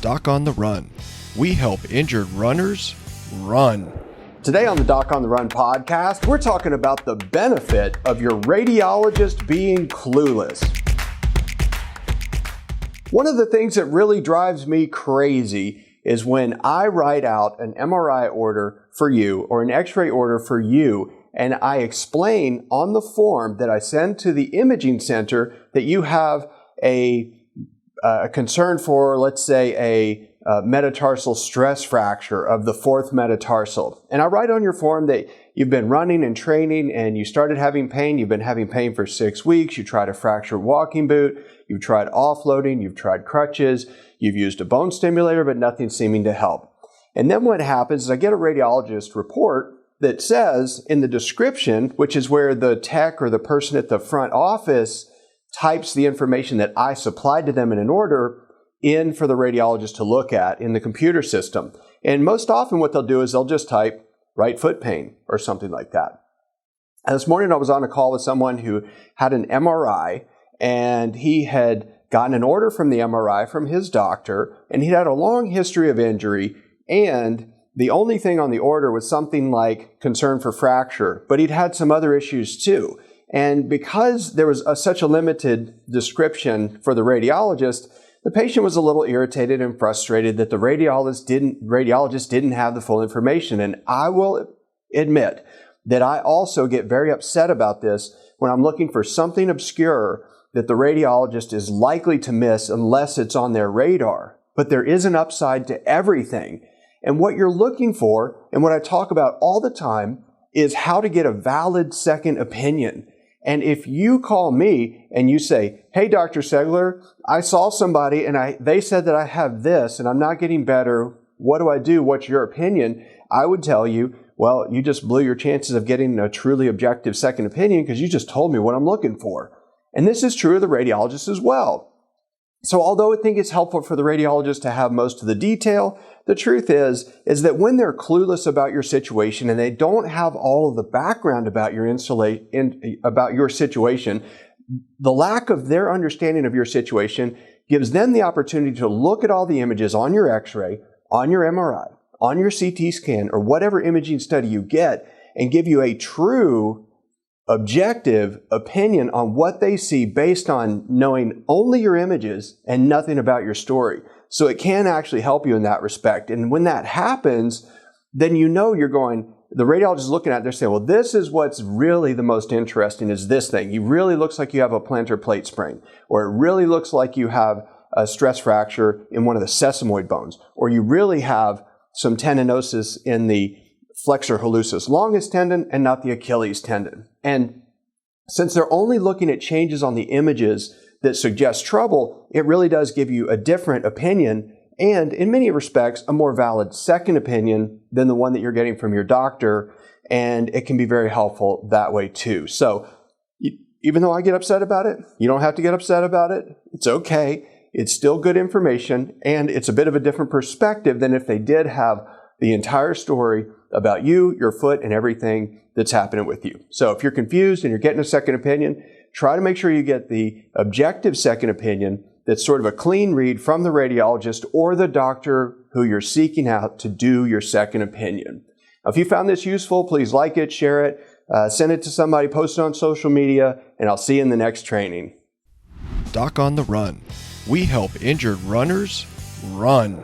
Doc on the Run. We help injured runners run. Today on the Doc on the Run podcast, we're talking about the benefit of your radiologist being clueless. One of the things that really drives me crazy is when I write out an MRI order for you or an X-ray order for you, and I explain on the form that I send to the imaging center that you have a concern for, let's say, a metatarsal stress fracture of the fourth metatarsal. And I write on your form that you've been running and training and you started having pain. You've been having pain for 6 weeks. You tried a fractured walking boot. You've tried offloading. You've tried crutches. You've used a bone stimulator, but nothing's seeming to help. And then what happens is I get a radiologist report that says in the description, which is where the tech or the person at the front office types the information that I supplied to them in an order in for the radiologist to look at in the computer system. And most often what they'll do is they'll just type right foot pain or something like that. And this morning I was on a call with someone who had an MRI, and he had gotten an order from the MRI from his doctor, and he had a long history of injury, and the only thing on the order was something like concern for fracture, but he'd had some other issues too. And because there was such a limited description for the radiologist, the patient was a little irritated and frustrated that the radiologist didn't have the full information. And I will admit that I also get very upset about this when I'm looking for something obscure that the radiologist is likely to miss unless it's on their radar. But there is an upside to everything. And what you're looking for, and what I talk about all the time, is how to get a valid second opinion. And if you call me and you say, hey, Dr. Segler, I saw somebody and they said that I have this and I'm not getting better. What do I do? What's your opinion? I would tell you, well, you just blew your chances of getting a truly objective second opinion because you just told me what I'm looking for. And this is true of the radiologist as well. So although I think it's helpful for the radiologist to have most of the detail, the truth is that when they're clueless about your situation and they don't have all of the background about your situation, the lack of their understanding of your situation gives them the opportunity to look at all the images on your X-ray, on your MRI, on your CT scan, or whatever imaging study you get, and give you a true objective opinion on what they see based on knowing only your images and nothing about your story. So it can actually help you in that respect. And when that happens, then you know the radiologist is looking at it, they're saying, well, this is what's really the most interesting is this thing. It really looks like you have a plantar plate sprain, or it really looks like you have a stress fracture in one of the sesamoid bones, or you really have some tendinosis in the flexor hallucis longus tendon and not the Achilles tendon. And since they're only looking at changes on the images that suggest trouble, it really does give you a different opinion and, in many respects, a more valid second opinion than the one that you're getting from your doctor. And it can be very helpful that way too. So even though I get upset about it, you don't have to get upset about it. It's okay. It's still good information, and it's a bit of a different perspective than if they did have the entire story about you, your foot, and everything that's happening with you. So if you're confused and you're getting a second opinion, try to make sure you get the objective second opinion that's sort of a clean read from the radiologist or the doctor who you're seeking out to do your second opinion. Now, if you found this useful, please like it, share it, send it to somebody, post it on social media, and I'll see you in the next training. Doc on the Run. We help injured runners run.